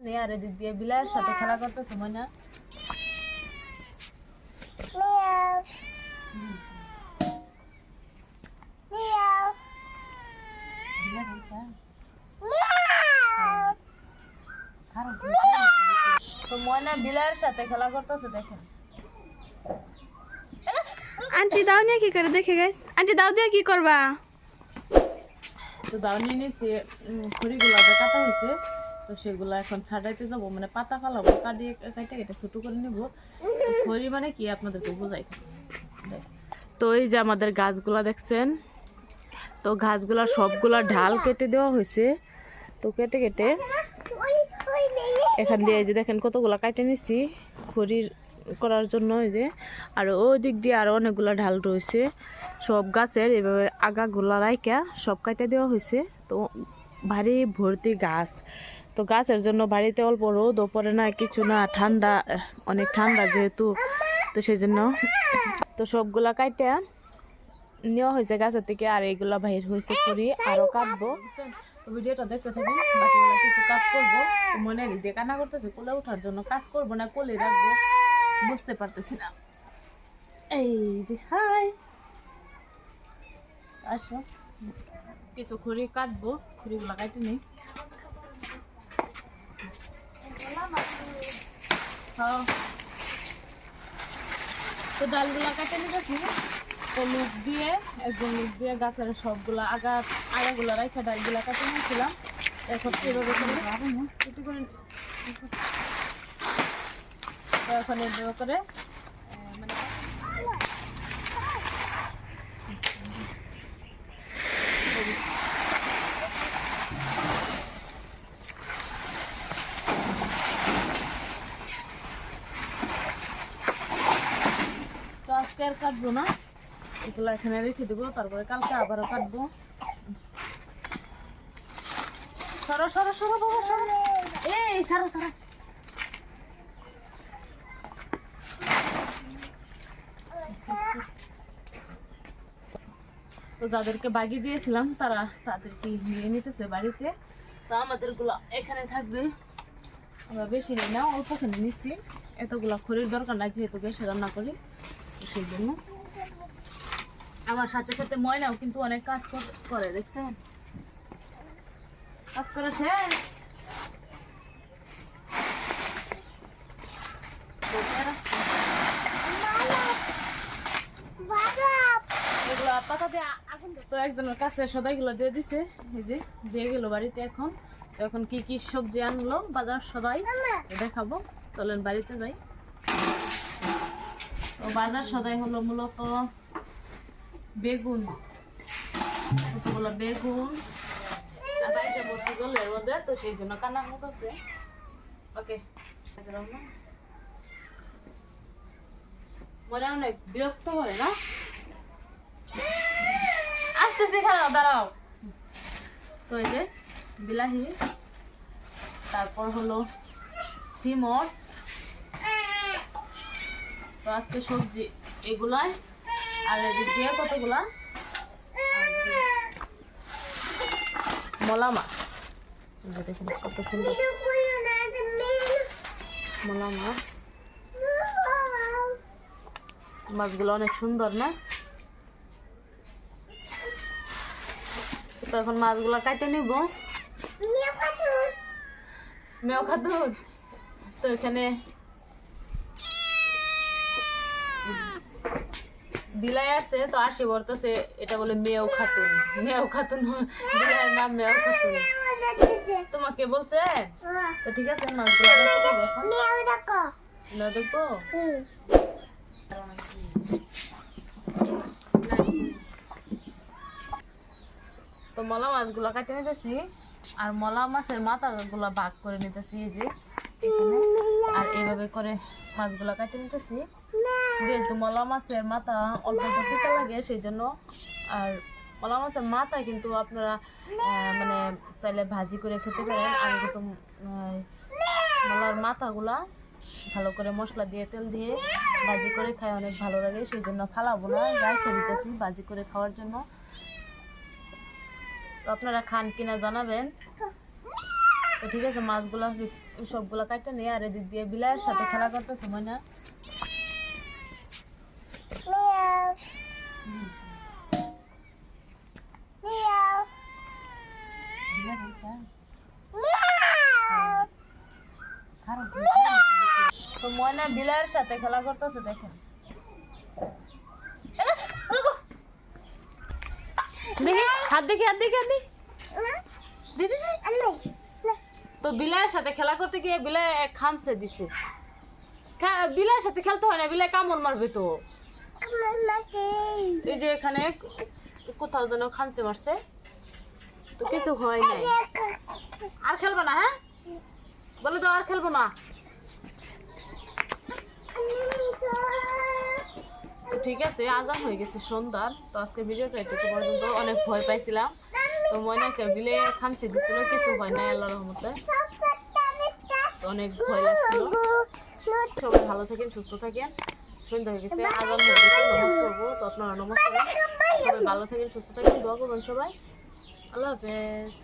আর এদিক দিয়ে বিলার সাথে খেলা করতেছে ময়না। তো ময়না বিলার সাথে খেলা করতেছে দেখেন। আন্টি দাও নিয়ে কি করে দেখে গাইস, আন্টি দাও দিয়ে কি করবা? তো দাও নিয়ে নিয়েছি খড়িগুলো যে কাটা হয়েছে, তো সেগুলো এখন ছাড়াইতে যাবো, মানে পাতা ফালাবো, কাটিয়ে কাটে এটা ছোটো করে নেবো। খড়ি মানে কি আপনাদেরকে বোঝাই। তো এই যে আমাদের গাছগুলা দেখছেন, তো গাছগুলা সবগুলা ঢাল কেটে দেওয়া হয়েছে। তো কেটে কেটে এখান দিয়ে এই যে দেখেন কতগুলা কাটে নিছি খড়ির করার জন্য। এই যে আর ওই দিক দিয়ে আরো অনেকগুলা ঢাল রয়েছে সব গাছের, এভাবে আগাগুলা রাইকা সব কাটে দেওয়া হয়েছে। তো ভারী ভর্তি গাছ, তো গাছের জন্য বাড়িতে অল্প রোদও পড়ে না, কিছু না, ঠান্ডা, অনেক ঠান্ডা যেহেতু, তো সেই জন্য তো সবগুলা কাটে নেওয়া হয়েছে গাছের থেকে। আর এইগুলা বাহির হয়েছে করি আরো কাটবো। তো ভিডিওটা দেখতে থাকুন, বাকিগুলা কিছু কাজ করবো। মনে দিয়ে কান্না করতেছে, কোলে ওঠার জন্য কাজ করবো না কোলে রাখবো বুঝতে পারতেছি না। এই যে হাই, আসো কিছু খড়ি কাটবো, খড়িগুলা কাটে নেই। তো ডালগুলা কাটে নিতেছি, তো লুক দিয়ে একজন লুক দিয়ে গাছের সবগুলা আগাগুলা রাখা ডালগুলা কাটে নিয়েছিলাম। এখন এভাবে করে একটু করে, তো এখন এভাবে করে মানে তো আজকে আর কাটবো না, এগুলো এখানে রেখে দেবো, তারপরে কালকে আবারও কাটবো। সরো সরো সরো বাবা সরো, এই সরো সরো। তো যাদেরকে বাগি দিয়েছিলাম তারা তাদেরকে নিয়ে নিতেছে বাড়িতে। তো আমাদের গুলো এখানে থাকবে, আমরা বেশি নিই না, অল্পখানে নিচ্ছি। এতগুলা খড়ির দরকার নাই যেহেতু গ্যাসে রান্না করি, সেই জন্য। আমার সাথে সাথে ময়নাও কিন্তু অনেক কাজ করে, দেখছেন কাজ করেছে। তো একজনের কাছে সদাইগুলো দিয়ে দিছে, এই যে দিয়ে গেল বাড়িতে। এখন তো এখন কি কি সবজি আনলো বাজার সদাই দেখাবো, চলেন বাড়িতে যাই। তো বাজার সদাই হলো মূলত বেগুন, কতগুলো বেগুন, আর বাড়িতে বসে গেলে রোদের, তো সেই জন্য কান্না করতেছে। ওকে মনে অনেক বিরক্ত করে না, আসতেছি এখানে দাঁড়াও। তো এই যে বিলাহি, তারপর হলো সিমট, তো আজকে সবজি এগুলাই। আর এদিক দিয়ে কতগুলা মলা মাছ, দেখুন কত সুন্দর মলা মাছ, মাছগুলো অনেক সুন্দর না। তো এখন মাছগুলো কাটে নিব। মেয় খাতুন, তো এখানে বিলাই আসছে, তো আসি বলতেছে এটা বলে মেয় খাতুন, মেয় খাতুন, বিলাইয়ের নাম মেয় খাতুন। তোমাকে বলছে? তো ঠিক আছে মাছগুলো দেখবো। তো মলা মাছগুলো কাটে নিতেছি, আর মলা মাছের মাথাগুলো ভাগ করে নিতেছি এই যে এখানে। আর এইভাবে করে মাছগুলো কাটে নিতেছি, যেহেতু মলা মাছের মাথা অল্প তিতা লাগে সেই জন্য। আর মলা মাছের মাথা কিন্তু আপনারা মানে চাইলে ভাজি করে খেতে পারেন। আমি কিন্তু মলার মাথাগুলা ভালো করে মশলা দিয়ে তেল দিয়ে ভাজি করে খাই, অনেক ভালো লাগে, সেই জন্য ফালাবো না, রাখে দিতেছি ভাজি করে খাওয়ার জন্য। তো আপনারা খান কিনা জানাবেন। তো ঠিক আছে, মাছগুলা সবগুলা কাটতে নিয়ে আর এদিক দিয়ে বিলাইয়ের সাথে খেলা করতেছে ময়না। তো ময়না বিলাইয়ের সাথে খেলা করতেছে, দেখেন। দেখি হাত দেখি, হাত দেখি, হাত দেখি। দিদি তো বিলাইয়ের সাথে খেলা করতে গিয়ে বিলাই খামছে দিছে। বিলাইয়ের সাথে খেলতে হয় না, বিলাই কামড় মারবে তো। এই যে এখানে কোথাও যেন খামছে মারছে, তো কিছু হয় নাই। আর খেলবো না, হ্যাঁ বলে তো আর খেলবো না। তো ঠিক আছে, আজান হয়ে গেছে সন্ধ্যার। তো আজকে ভিডিওটা এটুকু পর্যন্ত। অনেক ভয় পাইছিলাম, তো ময়নাকে বিলে খামছে দিছিল, কিছু হয় নাই আল্লাহর রহমতে। তো অনেক ভয় লাগছিল। সবাই ভালো থাকেন, সুস্থ থাকেন। সন্ধ্যা হয়ে গেছে, আজান হয়ে গেছে, নামাজ পড়বো। তো আপনারা নামাজ পড়েন, সবাই ভালো থাকেন, সুস্থ থাকেন, দোয়া করবেন সবাই। আল্লাহ হাফেজ।